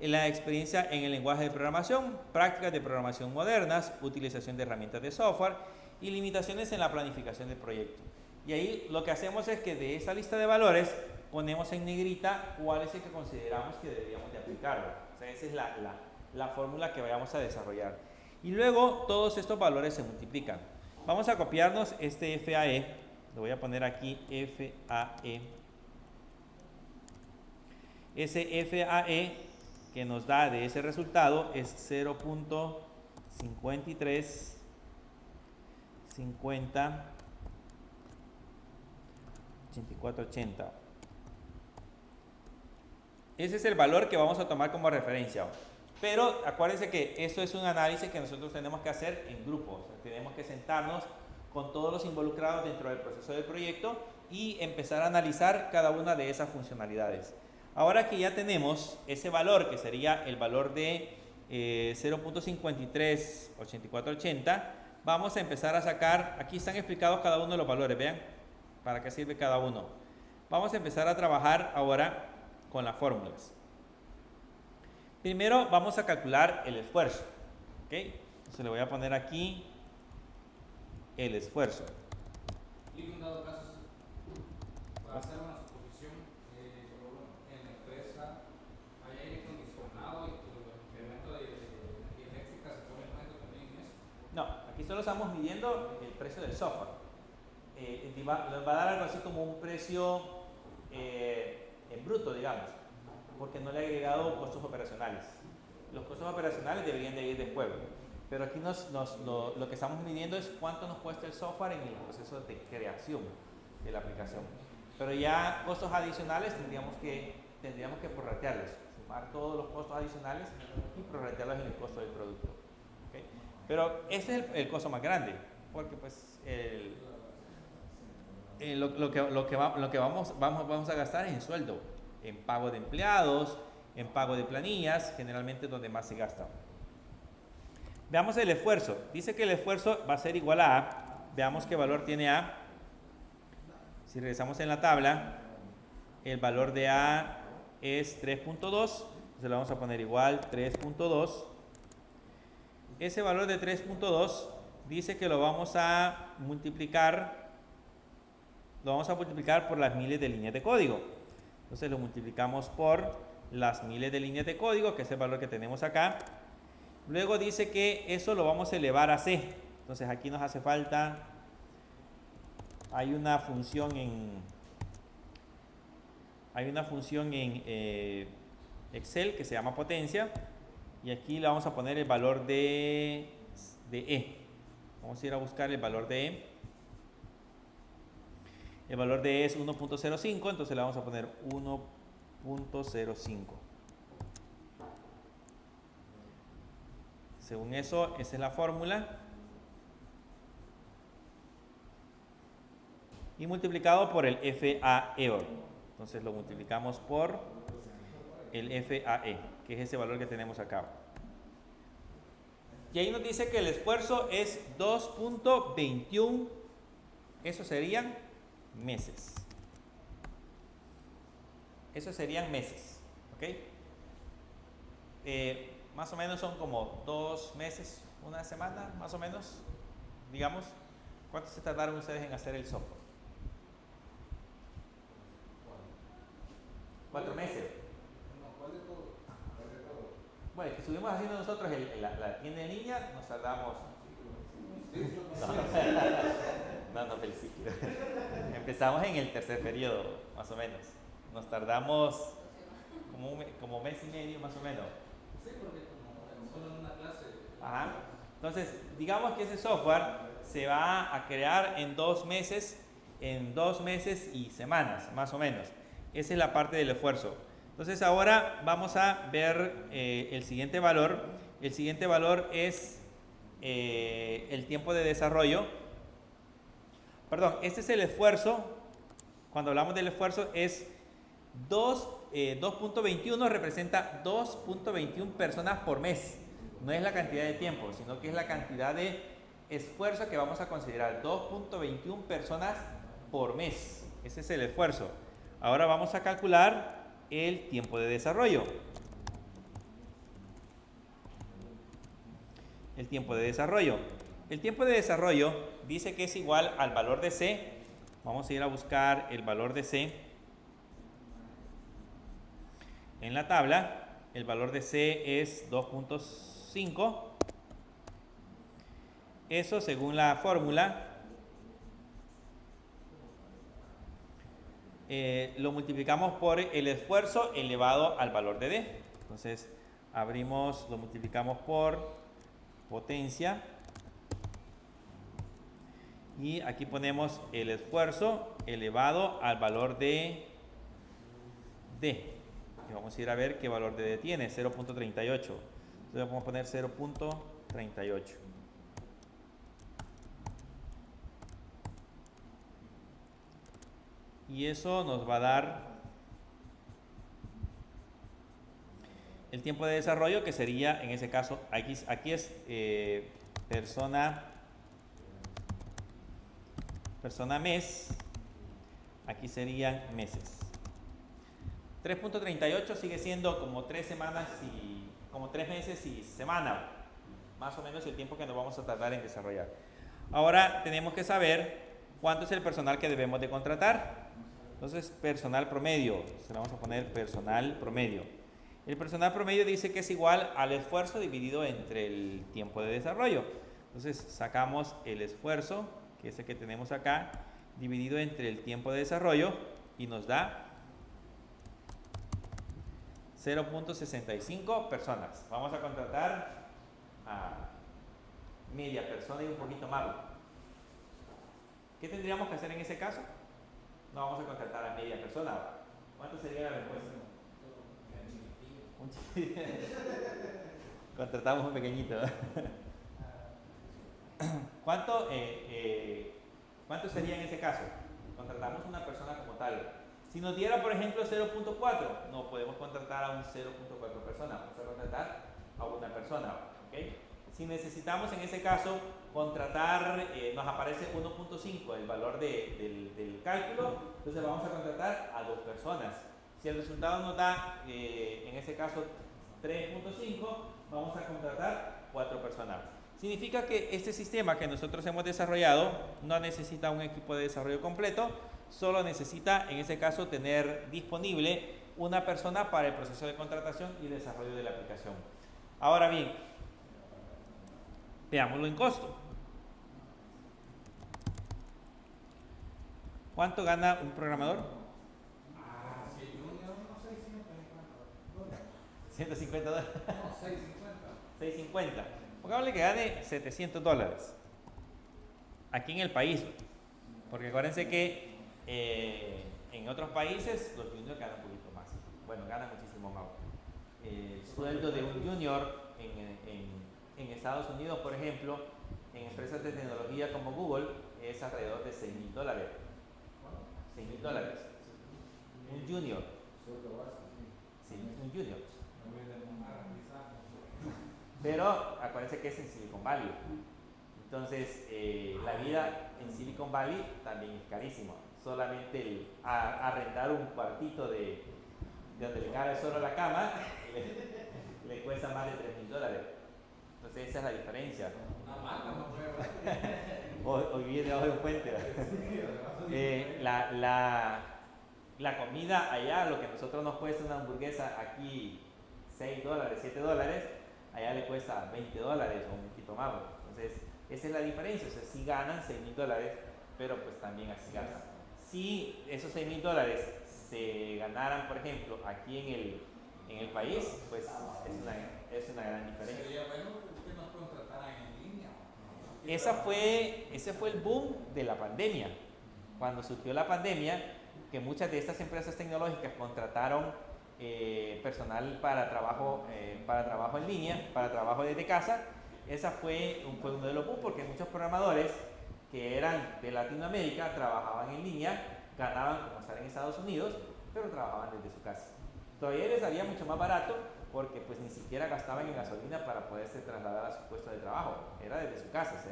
la experiencia en el lenguaje de programación, prácticas de programación modernas, utilización de herramientas de software y limitaciones en la planificación del proyecto. Y ahí lo que hacemos es que de esa lista de valores ponemos en negrita cuál es el que consideramos que deberíamos de aplicar. O sea, esa es la fórmula que vayamos a desarrollar. Y luego todos estos valores se multiplican. Vamos a copiarnos este FAE. Lo voy a poner aquí, FAE. Ese FAE que nos da de ese resultado es 0.5350 8480. Ese es el valor que vamos a tomar como referencia. Pero acuérdense que esto es un análisis que nosotros tenemos que hacer en grupo. O sea, tenemos que sentarnos con todos los involucrados dentro del proceso del proyecto y empezar a analizar cada una de esas funcionalidades. Ahora que ya tenemos ese valor, que sería el valor de 0.538480, vamos a empezar a sacar, aquí están explicados cada uno de los valores, vean, para qué sirve cada uno. Vamos a empezar a trabajar ahora con las fórmulas. Primero vamos a calcular el esfuerzo. ¿Okay? Entonces le voy a poner aquí el esfuerzo. Y en dado caso, para hacer una suposición, en la empresa hay aire acondicionado y el incremento de energía eléctrica se toma en cuenta también en eso. No, aquí solo estamos midiendo el precio del software. Nos va a dar algo así como un precio en bruto, digamos, porque no le he agregado costos operacionales. Los costos operacionales deberían de ir después. Pero aquí lo que estamos midiendo es cuánto nos cuesta el software en el proceso de creación de la aplicación. Pero ya costos adicionales tendríamos que prorratearlos, sumar todos los costos adicionales y prorratearlos en el costo del producto. ¿Okay? Pero este es el costo más grande, porque pues lo que vamos a gastar es en sueldo, en pago de empleados, en pago de planillas, generalmente es donde más se gasta. Veamos el esfuerzo. Dice que el esfuerzo va a ser igual a A. Veamos qué valor tiene A. Si regresamos en la tabla, el valor de A es 3.2. Entonces le vamos a poner igual 3.2. Ese valor de 3.2 dice que lo vamos a multiplicar por las miles de líneas de código. Entonces lo multiplicamos por las miles de líneas de código, que es el valor que tenemos acá. Luego dice que eso lo vamos a elevar a C. Entonces aquí nos hace falta, hay una función en Excel que se llama potencia, y aquí le vamos a poner el valor de E. Vamos a ir a buscar el valor de E. El valor de E es 1.05, entonces le vamos a poner 1.05. Según eso, esa es la fórmula. Y multiplicado por el FAE. Entonces lo multiplicamos por el FAE, que es ese valor que tenemos acá. Y ahí nos dice que el esfuerzo es 2.21. Eso serían meses. Eso serían meses. ¿Ok? Más o menos son como 2 meses, una semana, más o menos, digamos. ¿Cuánto se tardaron ustedes en hacer el software? 4 meses. ¿Cuál de todo? Bueno, que estuvimos haciendo nosotros la tienda en línea, nos tardamos. No, el ciclo. Empezamos en el tercer periodo, más o menos. Nos tardamos como mes y medio, más o menos. Sí, porque solo en una clase. Ajá. Entonces, digamos que ese software se va a crear en 2 meses y semanas, más o menos. Esa es la parte del esfuerzo. Entonces, ahora vamos a ver el siguiente valor. El siguiente valor es el tiempo de desarrollo. Perdón, este es el esfuerzo. Cuando hablamos del esfuerzo es 2.21 representa 2.21 personas por mes. No es la cantidad de tiempo, sino que es la cantidad de esfuerzo que vamos a considerar. 2.21 personas por mes. Ese es el esfuerzo. Ahora vamos a calcular el tiempo de desarrollo. El tiempo de desarrollo. El tiempo de desarrollo dice que es igual al valor de C. Vamos a ir a buscar el valor de C. En la tabla, el valor de C es 2.5. Eso según la fórmula lo multiplicamos por el esfuerzo elevado al valor de D. Entonces lo multiplicamos por potencia y aquí ponemos el esfuerzo elevado al valor de D. Y vamos a ir a ver qué valor de D tiene, 0.38. Entonces vamos a poner 0.38. Y eso nos va a dar el tiempo de desarrollo, que sería, en ese caso, aquí es persona mes, aquí serían meses. 3.38 sigue siendo como 3 semanas y como 3 meses y semana, más o menos el tiempo que nos vamos a tardar en desarrollar. Ahora tenemos que saber cuánto es el personal que debemos de contratar. Entonces, personal promedio, se le vamos a poner personal promedio. El personal promedio dice que es igual al esfuerzo dividido entre el tiempo de desarrollo. Entonces, sacamos el esfuerzo, que es el que tenemos acá, dividido entre el tiempo de desarrollo, y nos da 0.65 personas. Vamos a contratar a media persona y un poquito más. ¿Qué tendríamos que hacer en ese caso? No vamos a contratar a media persona. ¿Cuánto sería la respuesta? Un chiquitillo. Contratamos un pequeñito. ¿Cuánto sería en ese caso? Contratamos una persona como tal. Si nos diera, por ejemplo, 0.4, no podemos contratar a un 0.4 persona, vamos a contratar a una persona. ¿Okay? Si necesitamos en ese caso contratar, nos aparece 1.5 el valor del cálculo, entonces vamos a contratar a 2 personas. Si el resultado nos da, en ese caso, 3.5, vamos a contratar 4 personas. Significa que este sistema que nosotros hemos desarrollado no necesita un equipo de desarrollo completo, solo necesita, en ese caso, tener disponible una persona para el proceso de contratación y desarrollo de la aplicación. Ahora bien, veámoslo en costo. ¿Cuánto gana un programador? Si el junior, no sé, $150. No, 6.50. 650. Pongámosle que gane $700 aquí en el país, porque acuérdense que en otros países los juniors ganan un poquito más. Bueno, ganan muchísimo más. El sueldo de un junior en Estados Unidos, por ejemplo, en empresas de tecnología como Google, es alrededor de $6,000. $6,000. Un junior. Sí, un junior. Pero acuérdense que es en Silicon Valley. Entonces, la vida en Silicon Valley también es carísima. Solamente arrendar un cuartito de donde le cabe solo la cama le cuesta más de $3,000. Entonces, esa es la diferencia. Una mata no puede. O vivir debajo de un puente. La comida allá, lo que a nosotros nos cuesta una hamburguesa aquí $6, $7, allá le cuesta $20 o un poquito más. Entonces, esa es la diferencia. O sea, si ganan $6,000, pero pues también así gastan. Si esos $6,000 se ganaran, por ejemplo, aquí en el país, pues es una gran diferencia. Sería bueno que nos contrataran en línea. Ese fue el boom de la pandemia. Cuando surgió la pandemia, que muchas de estas empresas tecnológicas contrataron personal para trabajo en línea, para trabajo desde casa. Esa fue uno de los boom, porque muchos programadores que eran de Latinoamérica trabajaban en línea, ganaban como estar en Estados Unidos, pero trabajaban desde su casa. Todavía les salía mucho más barato porque pues ni siquiera gastaban en gasolina para poderse trasladar a su puesto de trabajo. Era desde su casa, se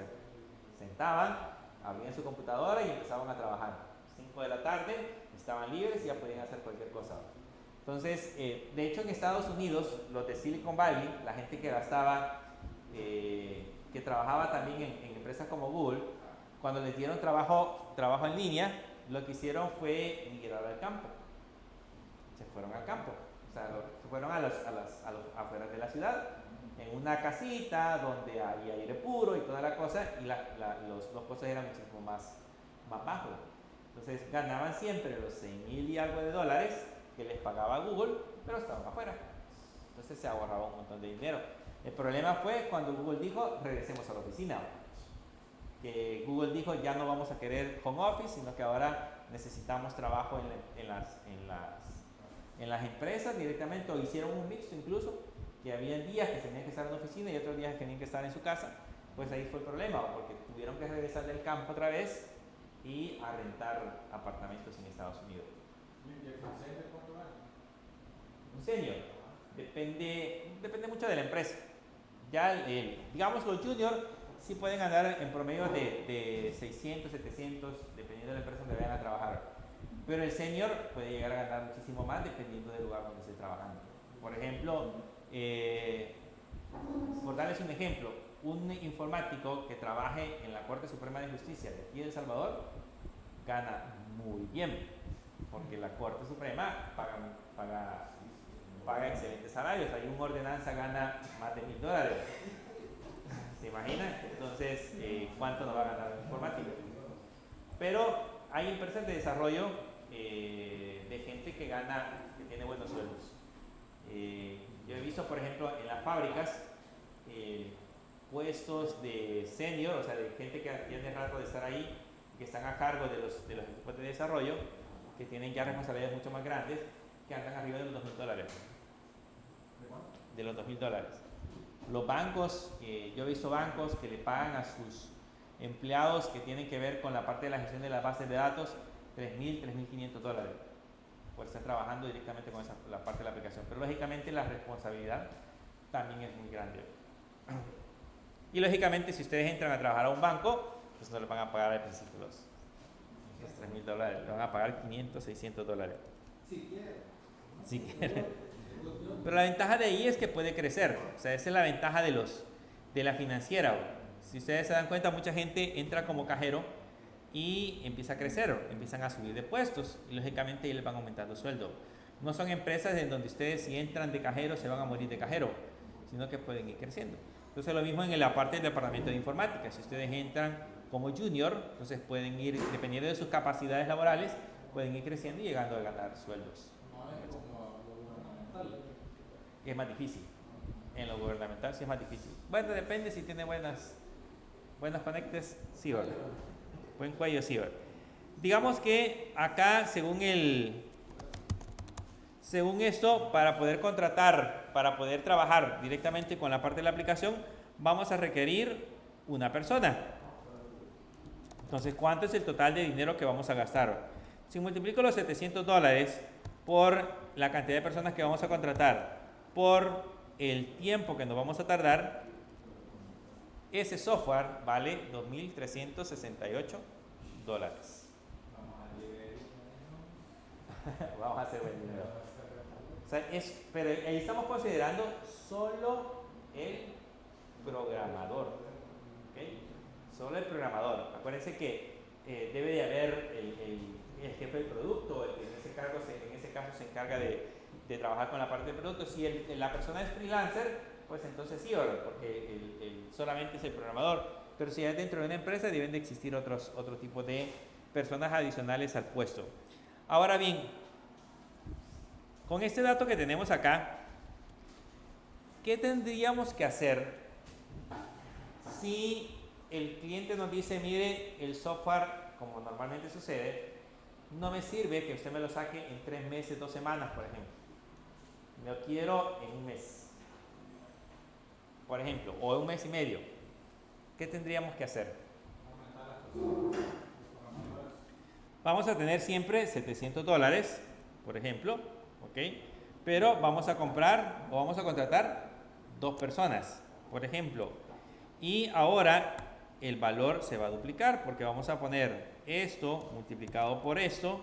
sentaban, abrían su computadora y empezaban a trabajar. 5 de la tarde, estaban libres y ya podían hacer cualquier cosa. Entonces, de hecho en Estados Unidos, los de Silicon Valley, la gente que que trabajaba también en empresas como Google, cuando les dieron trabajo en línea, lo que hicieron fue migrar al campo. Se fueron al campo, o sea, se fueron a las afueras de la ciudad, en una casita donde había aire puro y toda la cosa, y los costos eran muchísimo más bajos. Entonces ganaban siempre los $6,000 y algo de dólares que les pagaba Google, pero estaban afuera. Entonces se ahorraba un montón de dinero. El problema fue cuando Google dijo, regresemos a la oficina. Que Google dijo, ya no vamos a querer home office, sino que ahora necesitamos trabajo en las empresas directamente, o hicieron un mixto incluso, que había días que tenían que estar en la oficina y otros días que tenían que estar en su casa. Pues ahí fue el problema, porque tuvieron que regresar del campo otra vez y a rentar apartamentos en Estados Unidos. ¿Y el consejo de cuánto vale? Un senior, depende mucho de la empresa. Ya, digamos, los juniors sí pueden andar en promedio de 600, 700, dependiendo de la empresa donde vayan a trabajar. Pero el senior puede llegar a ganar muchísimo más dependiendo del lugar donde esté trabajando. Por ejemplo, por darles un ejemplo, un informático que trabaje en la Corte Suprema de Justicia de aquí de El Salvador gana muy bien, porque la Corte Suprema paga excelentes salarios. Hay un ordenanza gana más de $1,000. ¿Se imaginan? Entonces, ¿cuánto nos va a ganar un informático? Pero hay empresas de desarrollo de gente que tiene buenos sueldos. Yo he visto, por ejemplo, en las fábricas, puestos de senior, o sea, de gente que tiene rato de estar ahí, que están a cargo de los equipos de desarrollo, que tienen ya responsabilidades mucho más grandes, que andan arriba de los $2,000. De los $2,000. Los bancos, yo he visto bancos que le pagan a sus empleados que tienen que ver con la parte de la gestión de las bases de datos $3,000, $3,500 por estar trabajando directamente con la parte de la aplicación. Pero lógicamente la responsabilidad también es muy grande. Y lógicamente si ustedes entran a trabajar a un banco, pues no les van a pagar al principio los $3,000, les van a pagar $500, $600. Si quieren. Pero la ventaja de ahí es que puede crecer. O sea, esa es la ventaja de la financiera. Si ustedes se dan cuenta, mucha gente entra como cajero y empieza a crecer, empiezan a subir de puestos y lógicamente ahí les van aumentando sueldo. No son empresas en donde ustedes si entran de cajero se van a morir de cajero, sino que pueden ir creciendo. Entonces lo mismo en la parte del departamento de informática. Si ustedes entran como junior, entonces pueden ir, dependiendo de sus capacidades laborales, pueden ir creciendo y llegando a ganar sueldos. Es más difícil. En lo gubernamental sí es más difícil. Bueno, depende si tiene buenos conectes, sí, ¿verdad? Buen cuello, sí, ¿verdad? Digamos que acá, según esto, para poder contratar, para poder trabajar directamente con la parte de la aplicación, vamos a requerir una persona. Entonces, ¿cuánto es el total de dinero que vamos a gastar? Si multiplico los $700 por la cantidad de personas que vamos a contratar, por el tiempo que nos vamos a tardar, ese software vale $2,368. Vamos a hacer buen dinero. O sea, pero ahí estamos considerando solo el programador. ¿Okay? Solo el programador. Acuérdense que debe de haber el jefe del producto, el que en ese caso se encarga de trabajar con la parte del producto. Si la persona es freelancer, pues entonces sí, porque solamente es el programador. Pero si es dentro de una empresa, deben de existir otro tipo de personas adicionales al puesto. Ahora bien, con este dato que tenemos acá, ¿qué tendríamos que hacer si el cliente nos dice, mire, el software, como normalmente sucede, no me sirve que usted me lo saque en 3 meses, 2 semanas, por ejemplo? Lo quiero en 1 mes, por ejemplo, o en 1 mes y medio. ¿Qué tendríamos que hacer? Vamos a tener siempre $700, por ejemplo, ¿ok? Pero vamos a comprar o vamos a contratar 2 personas, por ejemplo. Y ahora el valor se va a duplicar porque vamos a poner esto multiplicado por esto,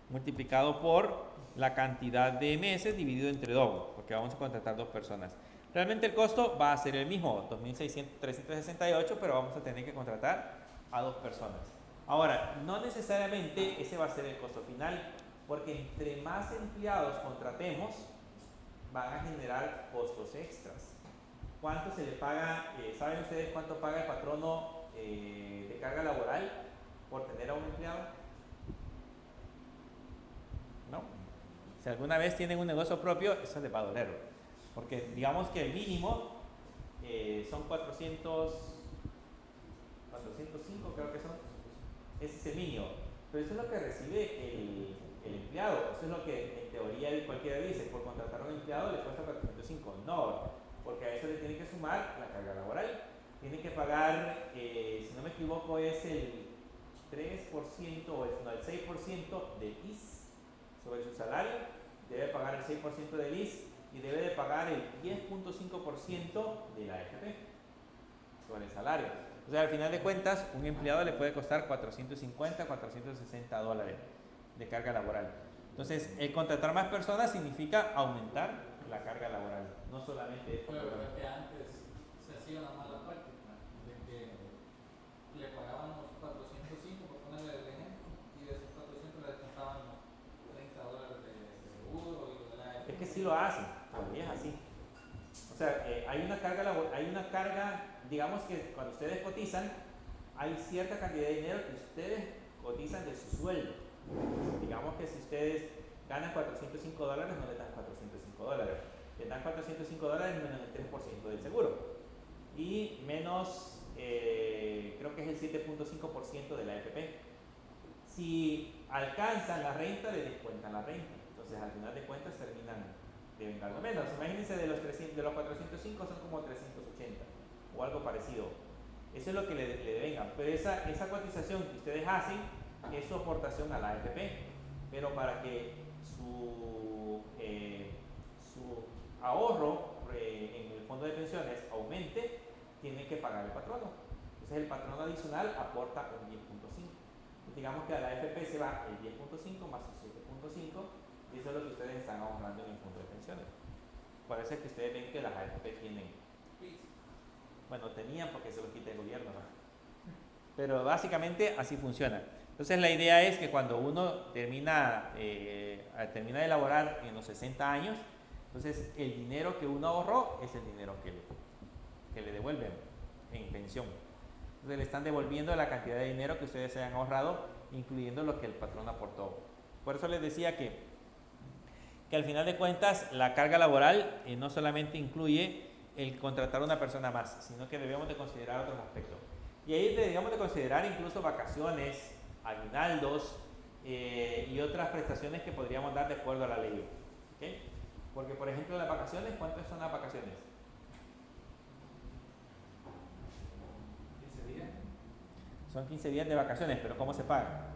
multiplicado por la cantidad de meses dividido entre 2, porque vamos a contratar 2 personas. Realmente el costo va a ser el mismo, $2,368, pero vamos a tener que contratar a 2 personas. Ahora, no necesariamente ese va a ser el costo final, porque entre más empleados contratemos, van a generar costos extras. ¿Cuánto se le paga? ¿Saben ustedes cuánto paga el patrono de carga laboral por tener a un empleado? ¿No? Si alguna vez tienen un negocio propio, eso les va a doler. Porque digamos que el mínimo son 405, creo que son. Ese es el mínimo. Pero eso es lo que recibe el empleado. Eso es lo que en teoría cualquiera dice. Por contratar a un empleado le cuesta 405. No, porque a eso le tiene que sumar la carga laboral. Tiene que pagar, si no me equivoco, es el 3% o el 6% del IS sobre su salario. Debe pagar el 6% del IS y debe de pagar el 10.5% de la AFP sobre el salario. O sea, al final de cuentas, un empleado le puede costar $450, $460 de carga laboral. Entonces, el contratar más personas significa aumentar la carga laboral, no solamente esto. Pero es que antes se hacía una mala práctica de que le pagábamos 405 por ponerle el ejemplo y de esos 400 le descontaban $30 de seguro y de la AFP. Es que sí lo hacen, todavía es así. O sea, hay una carga, digamos que cuando ustedes cotizan, hay cierta cantidad de dinero que ustedes cotizan de su sueldo. Digamos que si ustedes ganan $405, no le dan $405, le dan $405 menos el 3% del seguro. y menos, creo que es el 7.5% de la AFP. Si alcanzan la renta, le descuentan la renta. Entonces, al final de cuentas, terminan devengando menos. Imagínense, de los 405 son como 380 o algo parecido. Eso es lo que le devengan. Pero esa cotización que ustedes hacen es su aportación a la AFP. Pero para que su ahorro en el fondo de pensiones aumente, tiene que pagar el patrono. Entonces, el patrono adicional aporta un 10.5. Digamos que a la AFP se va el 10.5 más el 7.5, y eso es lo que ustedes están ahorrando en el fondo de pensiones. Por eso es que ustedes ven que las AFP tienen, bueno, tenían porque se lo quita el gobierno, ¿no? Pero básicamente así funciona. Entonces, la idea es que cuando uno termina de elaborar en los 60 años, entonces el dinero que uno ahorró es el dinero que le devuelven en pensión. Entonces, le están devolviendo la cantidad de dinero que ustedes se han ahorrado, incluyendo lo que el patrón aportó. Por eso les decía que al final de cuentas la carga laboral no solamente incluye el contratar a una persona más, sino que debemos de considerar otros aspectos. Y ahí debemos de considerar incluso vacaciones, aguinaldos y otras prestaciones que podríamos dar de acuerdo a la ley. ¿Okay? Porque, por ejemplo, las vacaciones, ¿cuántas son las vacaciones? 15 días. Son 15 días de vacaciones, pero ¿cómo se paga?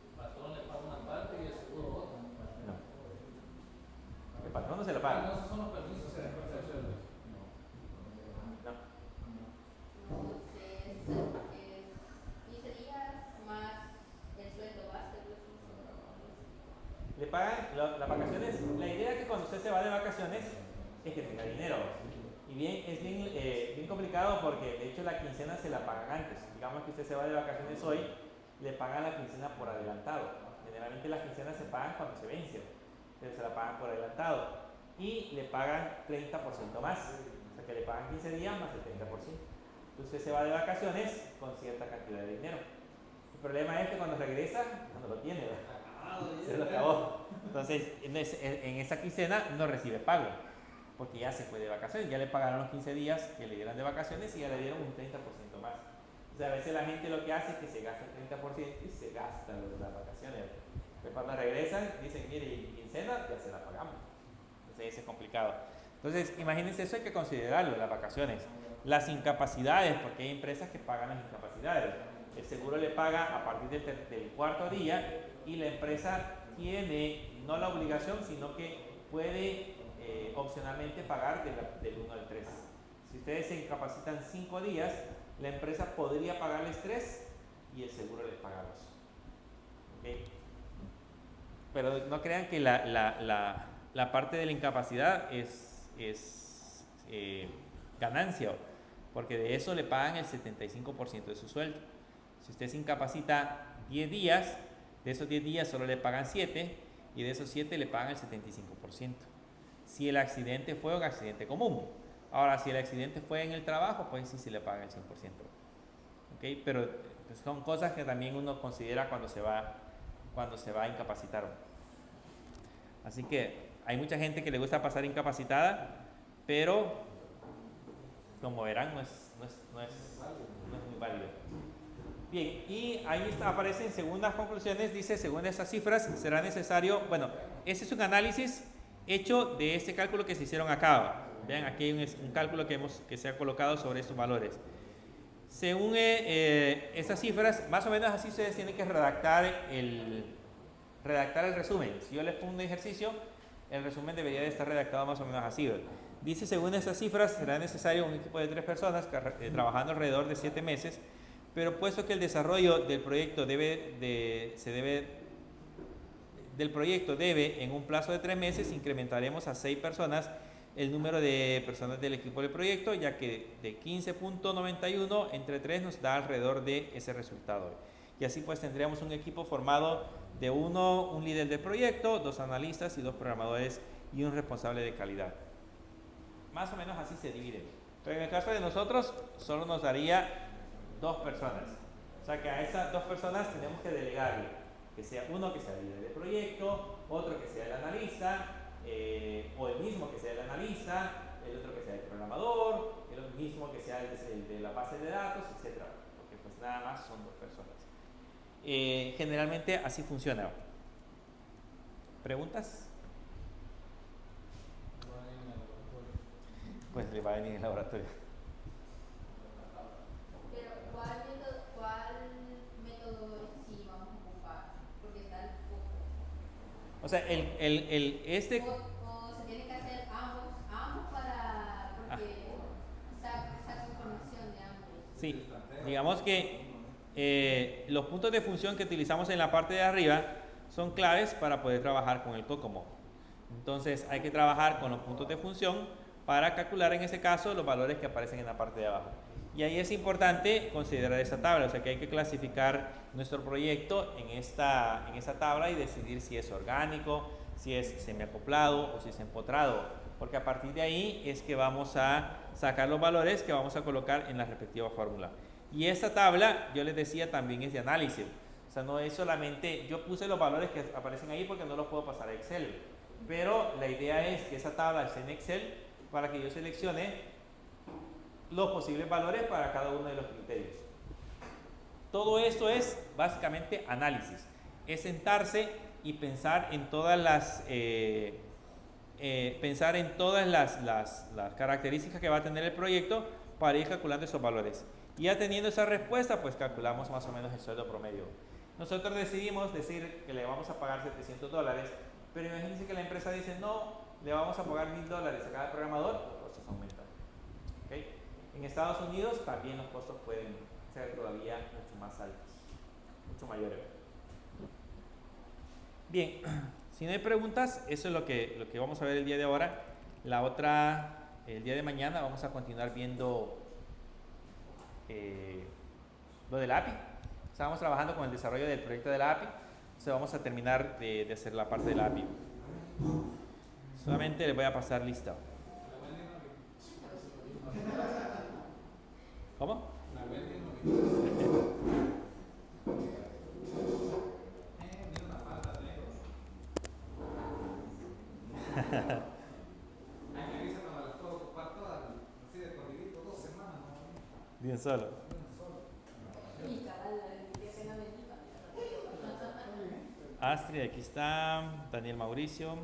El patrón le paga una parte y el seguro otra. No. El patrón no se lo paga. No, esos son los permisos de reparto de sueldos. No. Entonces, 15 días más el sueldo base. Le pagan las vacaciones. La idea es que cuando usted se va de vacaciones es que tenga dinero. Y es bien complicado porque de hecho la quincena se la pagan antes. Digamos que usted se va de vacaciones hoy, le pagan la quincena por adelantado. Generalmente las quincenas se pagan cuando se vencen, pero se la pagan por adelantado. Y le pagan 30% más. O sea que le pagan 15 días más el 30%. Entonces usted se va de vacaciones con cierta cantidad de dinero. El problema es que cuando regresa, cuando lo tiene, se lo acabó. Entonces, en esa quincena no recibe pago, porque ya se fue de vacaciones, ya le pagaron los 15 días que le dieron de vacaciones y ya le dieron un 30% más. O sea, a veces la gente lo que hace es que se gasta el 30% y se gasta las vacaciones. Pero cuando regresan, dicen, mire, y quincena ya se la pagamos. Entonces, eso es complicado. Entonces, imagínense, eso hay que considerarlo, las vacaciones. Las incapacidades, porque hay empresas que pagan las incapacidades. El seguro le paga a partir del cuarto día y la empresa tiene no la obligación, sino que puede opcionalmente pagar del 1 al 3. Si ustedes se incapacitan 5 días, la empresa podría pagarles 3 y el seguro les paga 2. ¿Okay? Pero no crean que la parte de la incapacidad es ganancia, porque de eso le pagan el 75% de su sueldo. Si usted se incapacita 10 días, de esos 10 días solo le pagan 7 y de esos 7 le pagan el 75%. Si el accidente fue un accidente común. Ahora, si el accidente fue en el trabajo, pues sí se le paga el 100%. ¿Okay? Pero pues, son cosas que también uno considera cuando se va a incapacitar. Así que hay mucha gente que le gusta pasar incapacitada, pero como verán no es muy válido. Bien, y ahí aparecen segundas conclusiones, dice, según esas cifras será necesario, bueno, ese es un análisis hecho de este cálculo que se hicieron acá. Vean, aquí hay un cálculo que se ha colocado sobre estos valores. Según esas cifras, más o menos así ustedes tienen que redactar el resumen. Si yo les pongo un ejercicio, el resumen debería de estar redactado más o menos así. Dice, según esas cifras, será necesario un equipo de 3 personas trabajando alrededor de 7 meses, pero puesto que el desarrollo del proyecto debe en un plazo de 3 meses, incrementaremos a 6 personas el número de personas del equipo del proyecto, ya que de 15.91 entre 3 nos da alrededor de ese resultado. Y así pues tendríamos un equipo formado de un líder del proyecto, 2 analistas y 2 programadores y un responsable de calidad. Más o menos así se divide. Pero en el caso de nosotros, solo nos daría 2 personas. O sea que a esas 2 personas tenemos que delegarle, que sea uno que sea líder de proyecto, otro que sea el analista o el mismo que sea el analista, el otro que sea el programador, el mismo que sea el de la base de datos, etc. Porque pues nada más son dos personas. Generalmente así funciona. ¿Preguntas? Pues le va a venir en el laboratorio. Pero, ¿cuál método sí vamos a ocupar? Porque está el poco. O sea, O se tiene que hacer ambos para, porque saca información de ambos. sí, digamos que los puntos de función que utilizamos en la parte de arriba son claves para poder trabajar con el COCOMO. Entonces hay que trabajar con los puntos de función para calcular en ese caso los valores que aparecen en la parte de abajo. Y ahí es importante considerar esa tabla, o sea que hay que clasificar nuestro proyecto en esa tabla y decidir si es orgánico, si es semiacoplado o si es empotrado, porque a partir de ahí es que vamos a sacar los valores que vamos a colocar en la respectiva fórmula. Y esta tabla, yo les decía, también es de análisis, o sea, no es solamente, yo puse los valores que aparecen ahí porque no los puedo pasar a Excel, pero la idea es que esa tabla esté en Excel para que yo seleccione los posibles valores para cada uno de los criterios. Todo esto es básicamente análisis, es sentarse y pensar en todas las las características que va a tener el proyecto para ir calculando esos valores. Y ya teniendo esa respuesta, pues calculamos más o menos el sueldo promedio. Nosotros decidimos decir que le vamos a pagar $700, pero imagínense que la empresa dice no, le vamos a pagar $1000 a cada programador, los costos aumentan. ¿Okay? En Estados Unidos también los costos pueden ser todavía mucho más altos, mucho mayores. Bien, si no hay preguntas, eso es lo que vamos a ver el día de ahora. El día de mañana vamos a continuar viendo lo del API. Estamos trabajando con el desarrollo del proyecto de la API. Entonces vamos a terminar de hacer la parte de la API. Solamente les voy a pasar lista. ¿Cómo? Bien solo. Astrid, aquí está. Daniel Mauricio.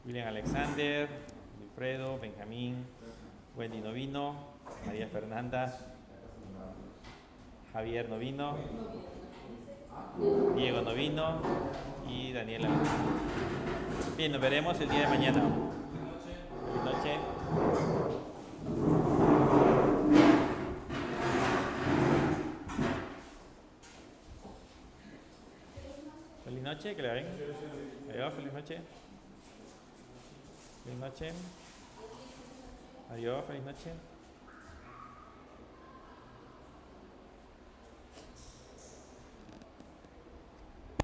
William Alexander. Wilfredo, Benjamín. Wendy no vino. María Fernanda. Javier no vino. Diego no vino. Y Daniela. Bien, nos veremos el día de mañana. Feliz noche. Feliz noche, que le ven. Adiós, feliz noche. Feliz noche. Adiós, feliz noche.